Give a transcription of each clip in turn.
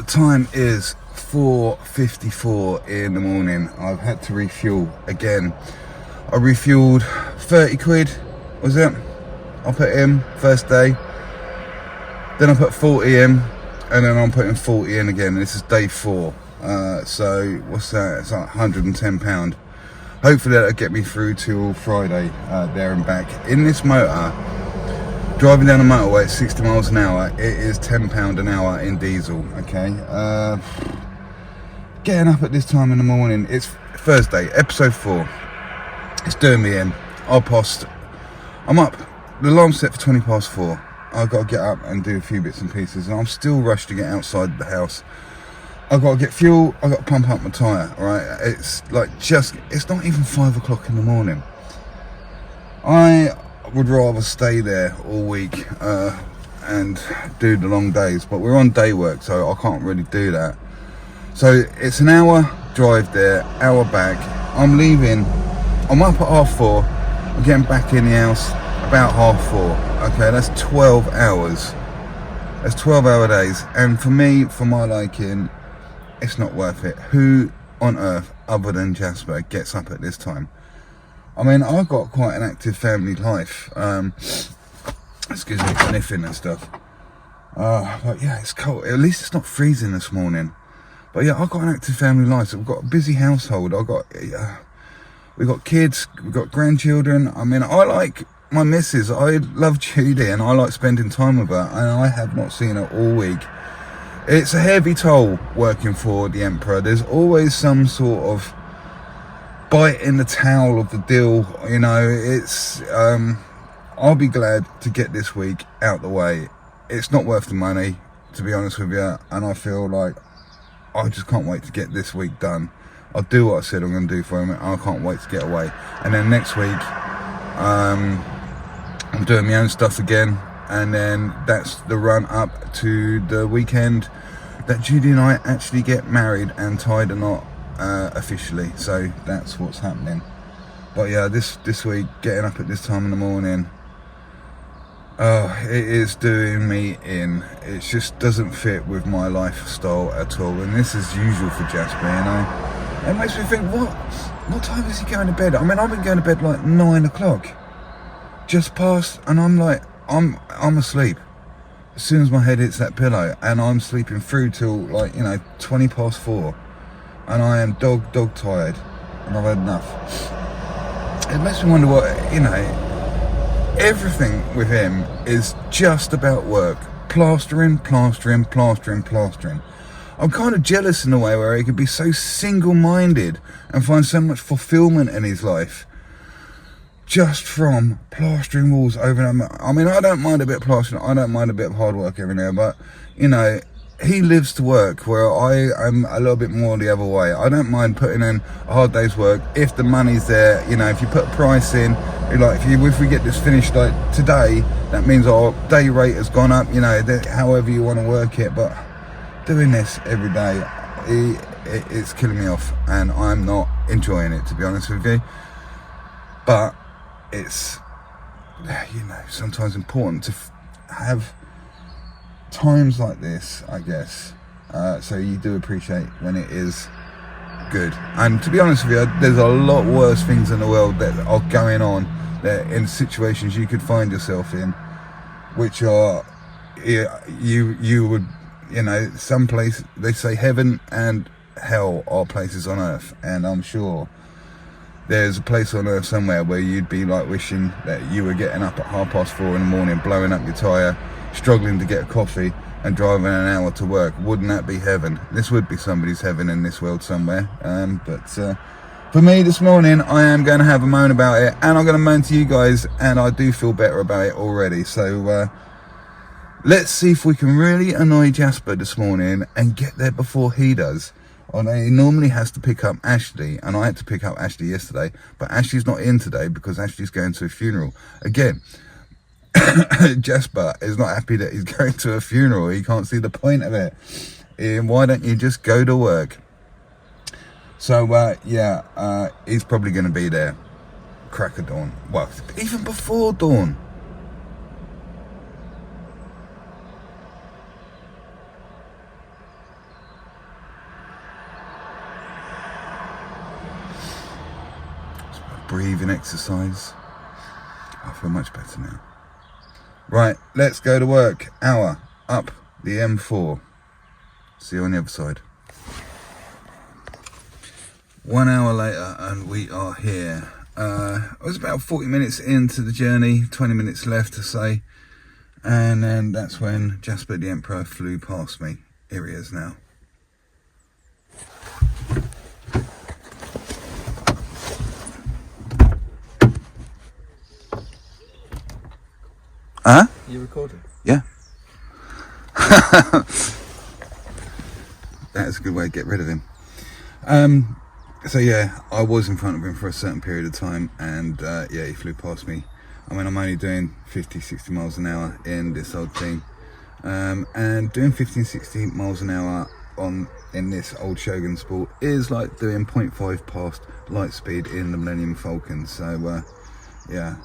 time is 4:54 in the morning. I've had to refuel again. I refueled 30 quid, was it? I put in first day, then I put 40 in, and then I'm putting 40 in again. This is day 4. So what's that? It's like £110. Hopefully that'll get me through till Friday, there and back. In this motor, driving down the motorway at 60 miles an hour, it is £10 an hour in diesel, okay? Getting up at this time in the morning, it's Thursday, episode 4. It's doing me in. I'm up, the alarm's set for 20 past 4. I've got to get up and do a few bits and pieces, and I'm still rushed to get outside the house. I've got to get fuel, I've got to pump up my tyre, right? It's like it's not even 5 o'clock in the morning. I would rather stay there all week and do the long days, but we're on day work, so I can't really do that. So it's an hour drive there, hour back. I'm leaving, I'm up at 4:30, I'm getting back in the house about 4:30. Okay, that's 12 hours. That's 12-hour days, and for me, for my liking, it's not worth it. Who on earth other than Jasper gets up at this time? I mean, I've got quite an active family life. Excuse me, sniffing and stuff. But yeah, it's cold. At least it's not freezing this morning. But yeah, I've got an active family life. So we've got a busy household. We've got kids. We've got grandchildren. I mean, I like my missus. I love Judy, and I like spending time with her. And I have not seen her all week. It's a heavy toll working for the Emperor. There's always some sort of bite in the towel of the deal, you know. It's I'll be glad to get this week out the way. It's not worth the money, to be honest with you, and I feel like I just can't wait to get this week done. I'll do what I said I'm going to do for him, and I can't wait to get away. And then next week I'm doing my own stuff again, and then that's the run up to the weekend that Judy and I actually get married and tie the knot officially. So that's what's happening. But yeah, this week, getting up at this time in the morning, it is doing me in. It just doesn't fit with my lifestyle at all, and this is usual for Jasper, you know. It makes me think, what time is he going to bed? I mean, I've been going to bed like 9 o'clock, just past, and I'm like, I'm asleep as soon as my head hits that pillow, and I'm sleeping through till, like, you know, 20 past 4, and I am dog tired, and I've had enough. It makes me wonder what, you know, everything with him is just about work. Plastering. I'm kind of jealous in a way where he could be so single-minded and find so much fulfillment in his life just from plastering walls over and over. I mean, I don't mind a bit of plastering, I don't mind a bit of hard work every now, but, you know, he lives to work, where I am a little bit more the other way. I don't mind putting in a hard day's work if the money's there. You know, if you put a price in, like if we get this finished like today, that means our day rate has gone up, you know, however you want to work it. But doing this every day, it's killing me off, and I'm not enjoying it, to be honest with you. But it's, you know, sometimes important to have times like this, I guess, so you do appreciate when it is good. And to be honest with you, there's a lot worse things in the world that are going on, that in situations you could find yourself in, which are, you would, you know, some place, they say heaven and hell are places on earth, and I'm sure there's a place on earth somewhere where you'd be like wishing that you were getting up at 4:30 in the morning, blowing up your tyre, struggling to get a coffee, and driving an hour to work. Wouldn't that be heaven? This would be somebody's heaven in this world somewhere. But for me this morning, I am going to have a moan about it, and I'm going to moan to you guys, and I do feel better about it already. So let's see if we can really annoy Jasper this morning and get there before he does. He normally has to pick up Ashley, and I had to pick up Ashley yesterday, but Ashley's not in today because Ashley's going to a funeral. Again, Jasper is not happy that he's going to a funeral. He can't see the point of it. Why don't you just go to work? So yeah, he's probably going to be there crack of dawn. Well, even before dawn. breathing exercise. I feel much better now. Right, let's go to work. Hour up the M4. See you on the other side. 1 hour later and we are here. I was about 40 minutes into the journey, 20 minutes left to say, and then that's when Jasper the Emperor flew past me. Here he is now. Huh? You recording? Yeah. That's a good way to get rid of him. So yeah, I was in front of him for a certain period of time, and yeah, he flew past me. I mean, I'm only doing 50-60 miles an hour in this old thing, and doing 50-60 miles an hour in this old Shogun Sport is like doing 0.5 past light speed in the Millennium Falcon. So yeah.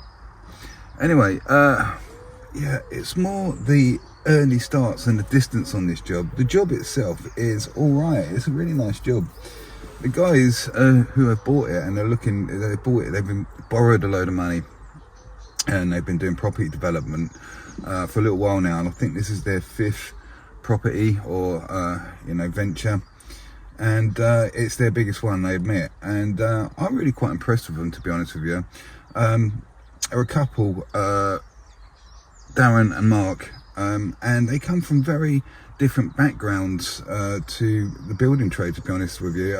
Anyway, yeah, it's more the early starts and the distance on this job. The job itself is all right. It's a really nice job. The guys who have bought it and they've borrowed a load of money, and they've been doing property development for a little while now, and I think this is their 5th property or venture, and it's their biggest one, they admit, and I'm really quite impressed with them, to be honest with you. There are a couple, Darren and Mark, and they come from very different backgrounds to the building trade, to be honest with you.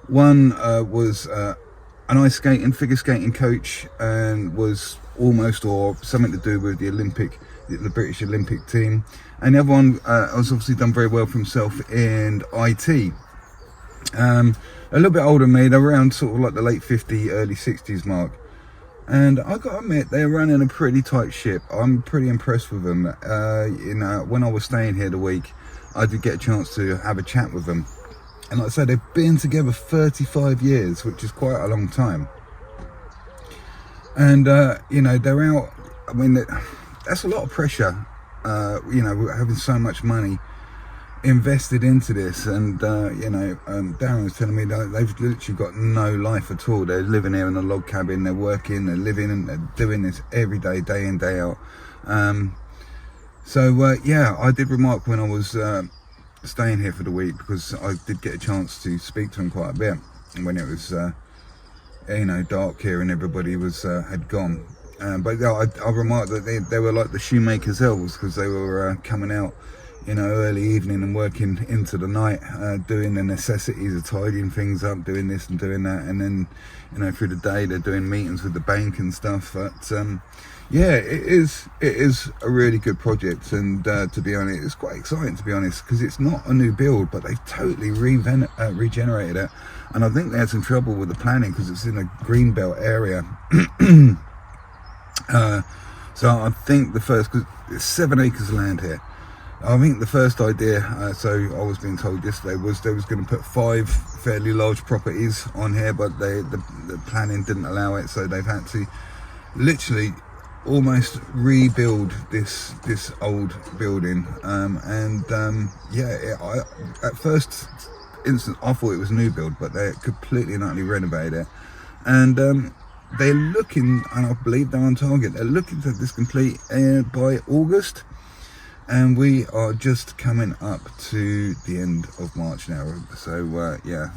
One was an ice skating, figure skating coach, and was almost or something to do with the British Olympic team, and the other one has obviously done very well for himself in IT. A little bit older than me, they're around sort of like the late 50s, early 60s mark. And I got to admit, they're running a pretty tight ship. I'm pretty impressed with them. When I was staying here the week, I did get a chance to have a chat with them. And like I said, they've been together 35 years, which is quite a long time. And, they're out, I mean, that's a lot of pressure, having so much money invested into this, and Darren was telling me that they've literally got no life at all. They're living here in a log cabin, they're working, they're living, and they're doing this every day, day in, day out. Yeah, I did remark when I was staying here for the week, because I did get a chance to speak to them quite a bit when it was dark here and everybody was had gone. But yeah, I remarked that they were like the shoemaker's elves, because they were coming out early evening and working into the night, doing the necessities of tidying things up, doing this and doing that, and then through the day they're doing meetings with the bank and stuff. But yeah, it is a really good project, and to be honest, it's quite exciting, to be honest, because it's not a new build, but they've totally regenerated it. And I think they had some trouble with the planning, because it's in a greenbelt area. So I think because it's 7 acres of land here. I think the first idea, so I was being told yesterday, was they was going to put 5 fairly large properties on here, but the planning didn't allow it, so they've had to literally almost rebuild this old building. At first instance I thought it was a new build, but they completely and utterly renovated it, and they're looking, and I believe they're on target, they're looking to have this complete by August. And we are just coming up to the end of March now. So, yeah.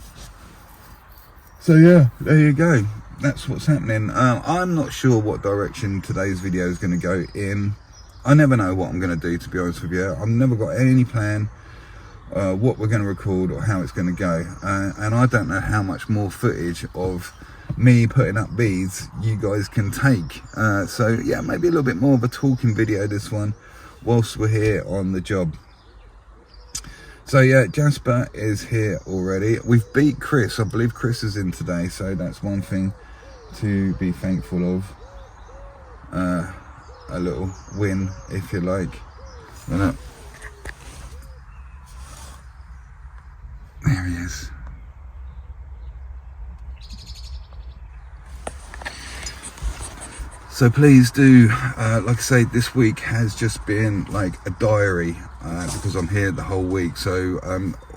So, yeah, there you go. That's what's happening. I'm not sure what direction today's video is going to go in. I never know what I'm going to do, to be honest with you. I've never got any plan what we're going to record or how it's going to go. And I don't know how much more footage of me putting up beads you guys can take. So, yeah, maybe a little bit more of a talking video, this one, whilst we're here on the job. So yeah, Jasper is here already. We've beat Chris. I believe Chris is in today, so that's one thing to be thankful of. A little win, if you like. There he is. So please do, like I say, this week has just been like a diary, because I'm here the whole week. So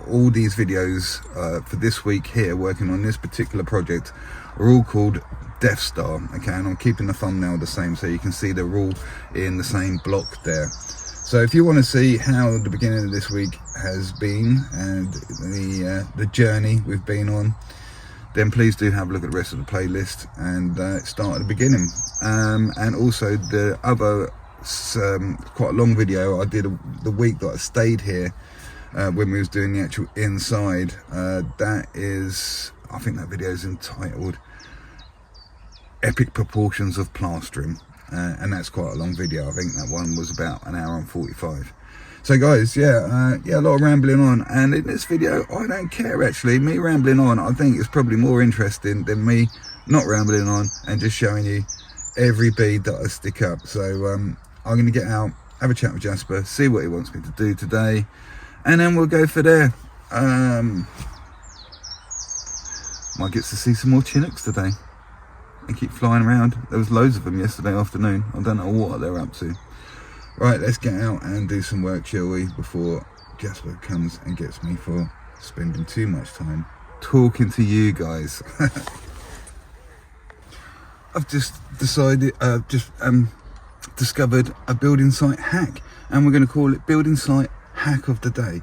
all these videos for this week here, working on this particular project, are all called Death Star. Okay, and I'm keeping the thumbnail the same so you can see they're all in the same block there. So if you want to see how the beginning of this week has been and the journey we've been on, then please do have a look at the rest of the playlist and start at the beginning. And also the other quite a long video I did the week that I stayed here when we was doing the actual inside. That is, I think that video is entitled Epic Proportions of Plastering. And that's quite a long video. I think that one was about an hour and 45. So guys, yeah, a lot of rambling on, and in this video I don't care actually. Me rambling on, I think it's probably more interesting than me not rambling on and just showing you every bead that I stick up. So I'm going to get out, have a chat with Jasper, see what he wants me to do today, and then we'll go for there. Might get to see some more Chinooks today. They keep flying around. There was loads of them yesterday afternoon. I don't know what they're up to. Right, let's get out and do some work, shall we, before Jasper comes and gets me for spending too much time talking to you guys. I've just decided, discovered a building site hack, and we're going to call it Building Site Hack of the Day.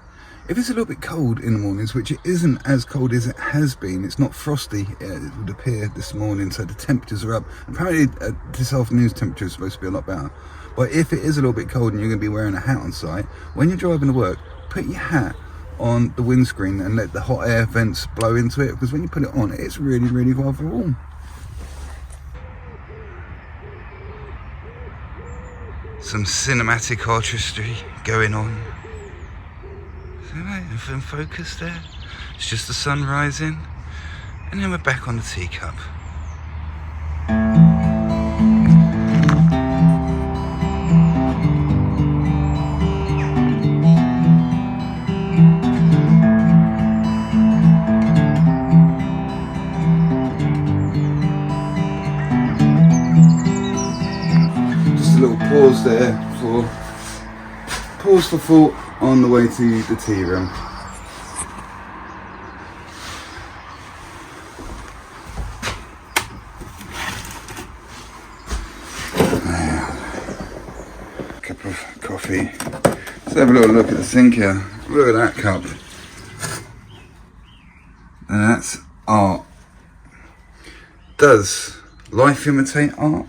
If it's a little bit cold in the mornings, which it isn't as cold as it has been, it's not frosty, it would appear this morning, so the temperatures are up. Apparently this afternoon's temperature is supposed to be a lot better. But if it is a little bit cold and you're going to be wearing a hat on site, when you're driving to work, put your hat on the windscreen and let the hot air vents blow into it, because when you put it on, it's really, really rather warm. Some cinematic artistry going on. If in focus there, it's just the sun rising, and then we're back on the teacup. Just a little pause there for thought on the way to the tea room. Cup of coffee. Let's have a little look at the sink here. Look at that cup. And that's art. Does life imitate art?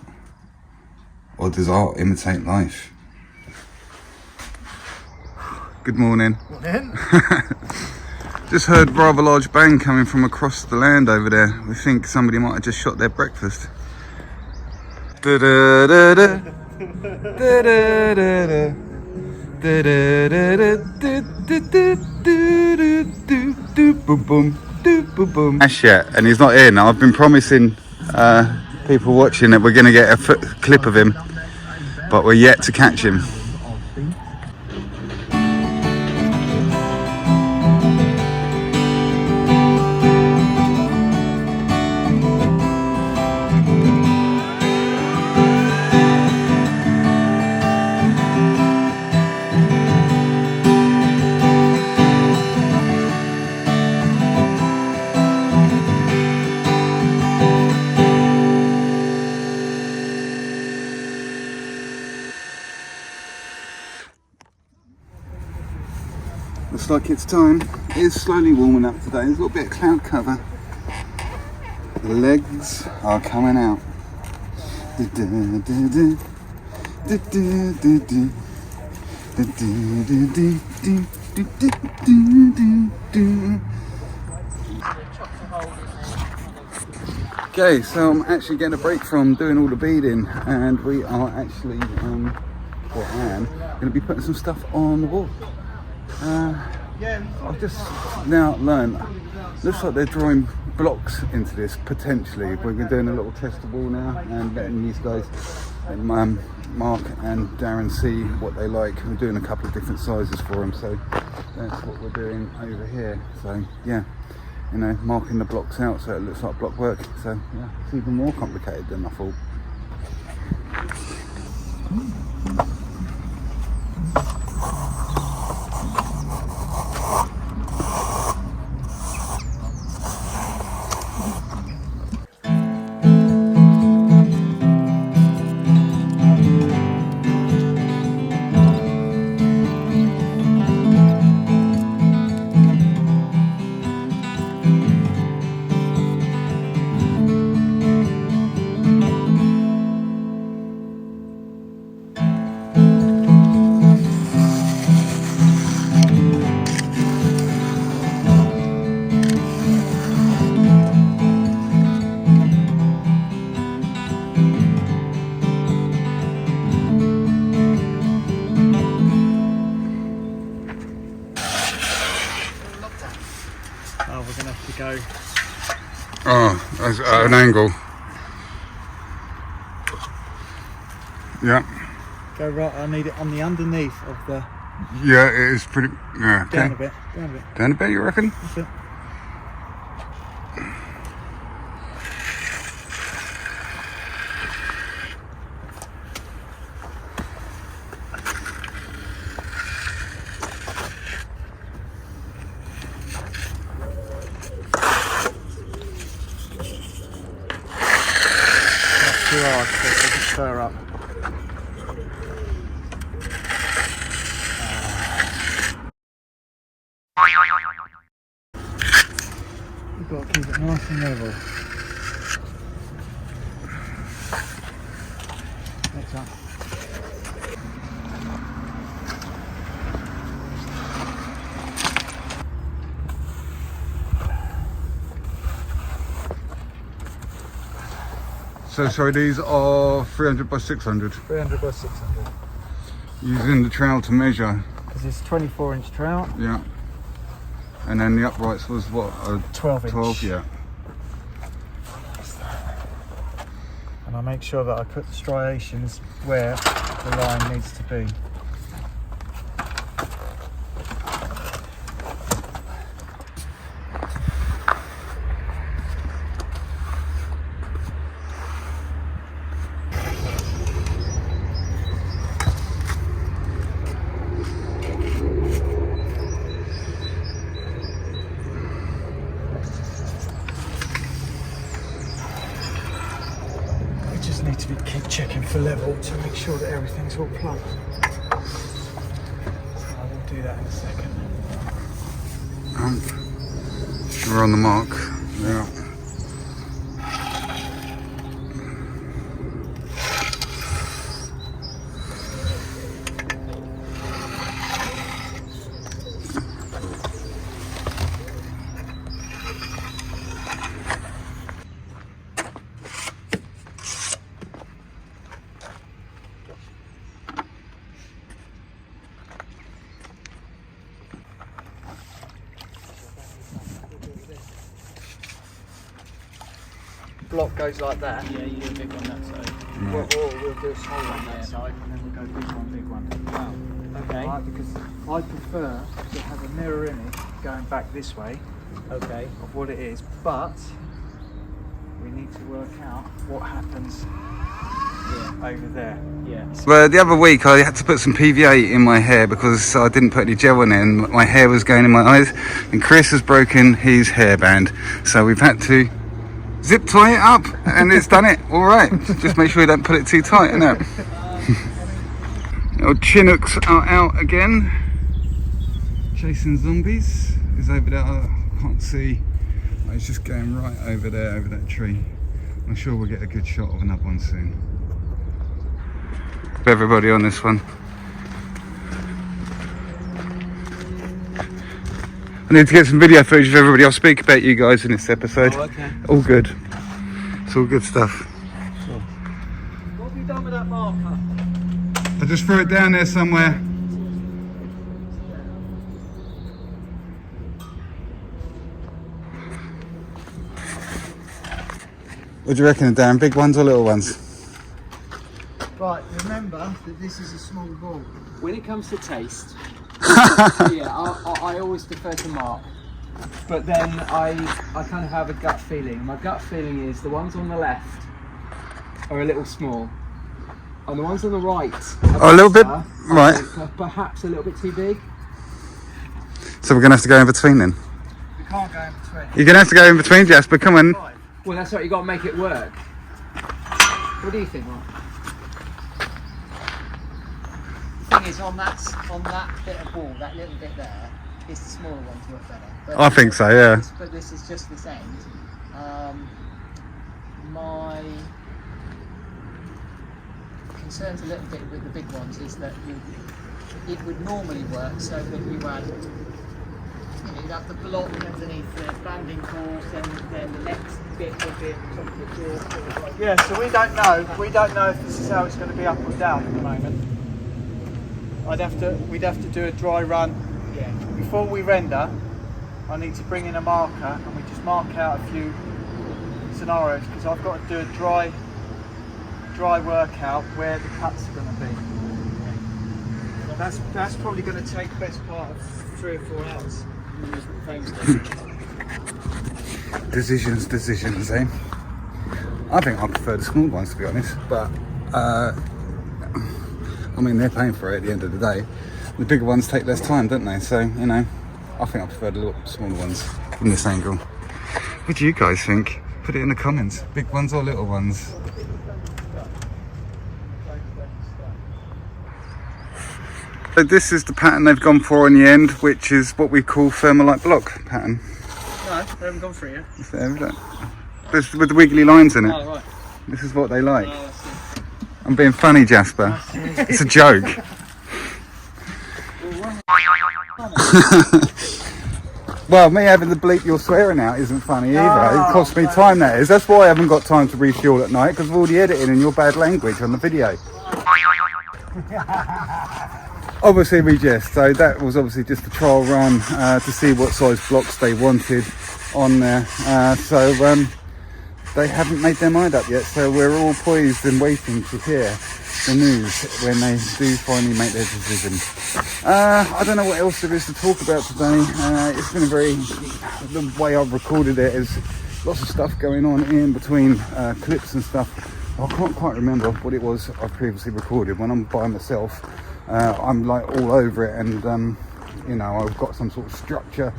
Or does art imitate life? Good morning. Morning. Just heard a rather large bang coming from across the land over there. We think somebody might have just shot their breakfast. Da da da da. Da da da da. Da da da da. Boom boom. Boom boom. Ash yet, and he's not in. I've been promising people watching that we're going to get a clip of him, but we're yet to catch him. Looks like it's time. It is slowly warming up today. There's a little bit of cloud cover. The legs are coming out. Okay, so I'm actually getting a break from doing all the beading, and we are actually, or I am, going to be putting some stuff on the wall. I've just now learned, looks like they're drawing blocks into this, potentially. We're doing a little test of wall now and letting these guys, Mark and Darren, see what they like. We're doing a couple of different sizes for them, so that's what we're doing over here. So yeah, you know, marking the blocks out so it looks like block work. So yeah, it's even more complicated than I thought. Oh, we're going to have to go. Oh, that's at an angle. Yeah. Go right, I need it on the underneath of the... Yeah, it is pretty... Yeah, okay. Down a bit, down a bit. Down a bit, you reckon? That's it. Too hard, so it doesn't stir up. You've got to keep it nice and level. Next up. So sorry, these are 300 by 600. 300 by 600. Using the trowel to measure. Because it's 24-inch trowel. Yeah. And then the uprights was what? 12 inch. 12, yeah. And I make sure that I put the striations where the line needs to be. Need to keep checking for level to make sure that everything's all plugged. So I will do that in a second. We're on the mark. Yeah. Block goes like that. Yeah, you do a big one that side. Or we'll do a small one that side, and then we'll go big one. Wow. Okay. Right, because I prefer to have a mirror image going back this way Okay. of what it is, but we need to work out what happens over there. Yeah. Well, the other week I had to put some PVA in my hair because I didn't put any gel on it and my hair was going in my eyes, and Chris has broken his hairband, so we've had to zip tie it up and it's done it. All right, just make sure you don't put it too tight, innit? Old Chinooks are out again, chasing zombies. He's over there, I can't see. He's just going right over there, over that tree. I'm sure we'll get a good shot of another one soon. Everybody on this one. I need to get some video footage of everybody. I'll speak about you guys in this episode. Oh, okay. All good. It's all good stuff. What have you done with that marker? I just threw it down there somewhere. What do you reckon, Dan? Big ones or little ones? Right, remember that this is a small ball. When it comes to taste, yeah, I always defer to Mark. But then I kind of have a gut feeling. My gut feeling is the ones on the left are a little small, and the ones on the right are a little bit, right. Perhaps a little bit too big. So we're going to have to go in between then? We can't go in between. You're going to have to go in between, Jasper. Come on. Right. Well, that's right. You got to make it work. What do you think, Mark? The thing is, on that bit of wall, that little bit there, is the smaller one to work better. But I think so, yeah. But this is just this end. My concerns a little bit with the big ones is that it would normally work so that you had, you'd have the block underneath the banding course, and then the next bit would be at the top of the door. Yeah, so we don't know. We don't know if this is how it's going to be up or down at the moment. We'd have to do a dry run. Yeah. Before we render, I need to bring in a marker and we just mark out a few scenarios, because I've got to do a dry workout where the cuts are going to be. That's probably going to take the best part of 3 or 4 hours. Decisions, eh? I think I prefer the small ones, to be honest, but I mean, they're paying for it at the end of the day. The bigger ones take less time, don't they? So, you know, I think I prefer the little smaller ones from this angle. What do you guys think? Put it in the comments. Big ones or little ones? So this is the pattern they've gone for in the end, which is what we call thermalite block pattern. No, they haven't gone for it yet. It's there, isn't it? This with the wiggly lines in it. Oh, right. This is what they like. Oh, I see. I'm being funny, Jasper. It's a joke. Well, me having to bleep your swearing out isn't funny either. It costs me time, that is. That's why I haven't got time to refuel at night, because of all the editing and your bad language on the video. Obviously we jest, so that was obviously just a trial run to see what size blocks they wanted on there. They haven't made their mind up yet, so we're all poised and waiting to hear the news when they do finally make their decision. I don't know what else there is to talk about today. It's been the way I've recorded it is lots of stuff going on in between clips and stuff. I can't quite remember what it was I've previously recorded. When I'm by myself, I'm like all over it, and you know, I've got some sort of structure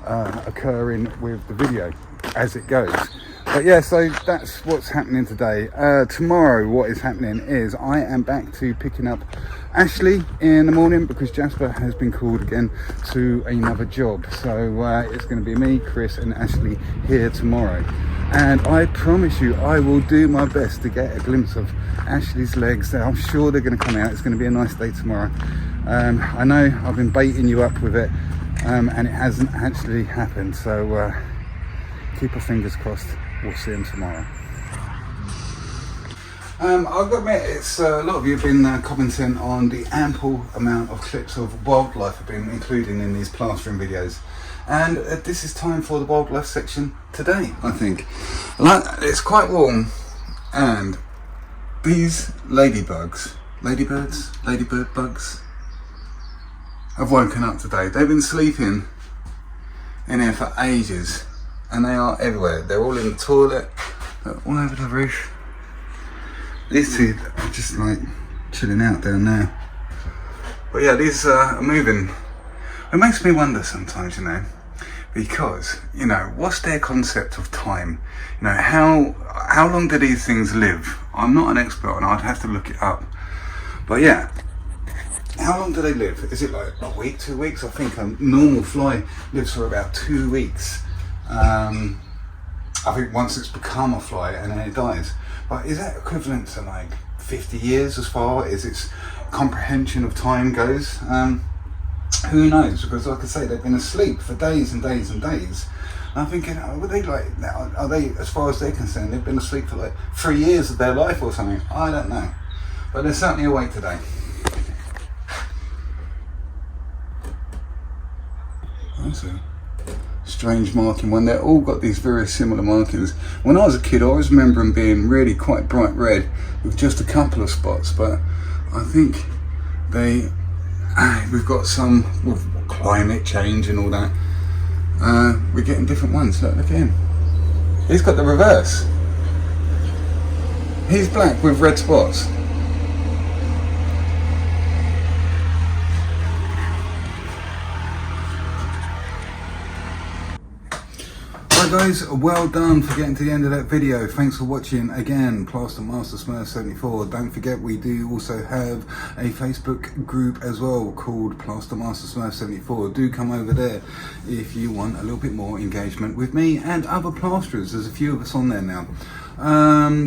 occurring with the video as it goes. But yeah, so that's what's happening today. Tomorrow what is happening is I am back to picking up Ashley in the morning, because Jasper has been called again to another job. So it's going to be me, Chris and Ashley here tomorrow. And I promise you, I will do my best to get a glimpse of Ashley's legs. I'm sure they're going to come out. It's going to be a nice day tomorrow. I know I've been baiting you up with it, and it hasn't actually happened. So keep our fingers crossed. We'll see them tomorrow. I've got to admit, it's a lot of you have been commenting on the ample amount of clips of wildlife I've been including in these plastering videos, and this is time for the wildlife section today. I think it's quite warm, and these ladybird bugs have woken up today. They've been sleeping in here for ages, and they are everywhere. They're all in the toilet, they're all over the roof. These two are just like chilling out down there. But yeah, these are moving. It makes me wonder sometimes, you know, because, you know, what's their concept of time? You know, how long do these things live? I'm not an expert and I'd have to look it up. But yeah, how long do they live? Is it like a week, 2 weeks? I think a normal fly lives for about 2 weeks. I think once it's become a fly and then it dies. But is that equivalent to like 50 years as far as its comprehension of time goes? Who knows? Because like I say, they've been asleep for days and days and days. And I'm thinking, are they, as far as they're concerned, they've been asleep for like 3 years of their life or something? I don't know. But they're certainly awake today. That's a strange marking one. They've all got these very similar markings. When I was a kid, I always remember them being really quite bright red with just a couple of spots, but I think we've got some with climate change and all that. We're getting different ones. Look at him. He's got the reverse. He's black with red spots. Alright guys, well done for getting to the end of that video. Thanks for watching again, Plaster Master Smurf 74. Don't forget we do also have a Facebook group as well called Plaster Master Smurf 74. Do come over there if you want a little bit more engagement with me and other plasterers. There's a few of us on there now.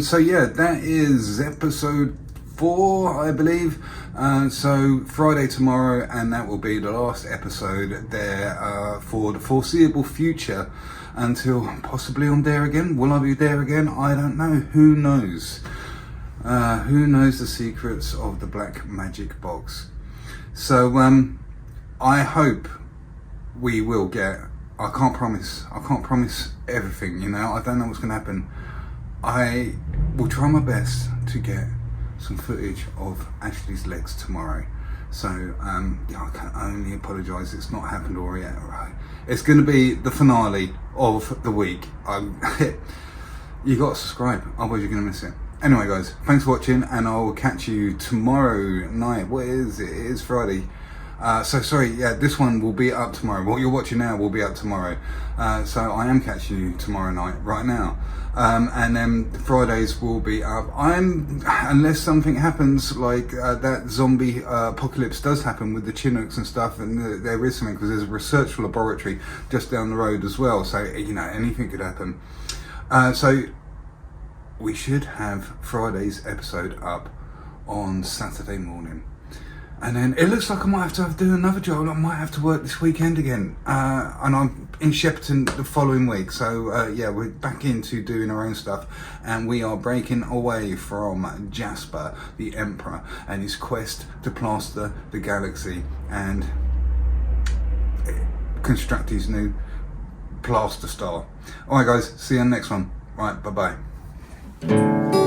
So yeah, that is episode 4, I believe. So Friday tomorrow, and that will be the last episode there for the foreseeable future until possibly I'm there again. Will I be there again? I don't know. Who knows? Who knows the secrets of the black magic box? So I hope we will get. I can't promise everything, you know. I don't know what's going to happen. I will try my best to get some footage of Ashley's legs tomorrow. So yeah, I can only apologise it's not happened already yet. Right, it's going to be the finale of the week. You got to subscribe, otherwise you're going to miss it. Anyway guys, thanks for watching, and I'll catch you tomorrow night. What is it? It is Friday. So sorry, yeah, this one will be up tomorrow. What you're watching now will be up tomorrow. So I am catching you tomorrow night, right now. And then Fridays will be up. Unless something happens, like that zombie apocalypse does happen with the Chinooks and stuff, and there is something, because there's a research laboratory just down the road as well. So, you know, anything could happen. So we should have Friday's episode up on Saturday morning. And then it looks like I might have to do another job. I might have to work this weekend again. And I'm in Shepperton the following week. So yeah, we're back into doing our own stuff. And we are breaking away from Jasper, the Emperor, and his quest to plaster the galaxy and construct his new plaster star. Alright guys, see you on the next one. Right, bye-bye.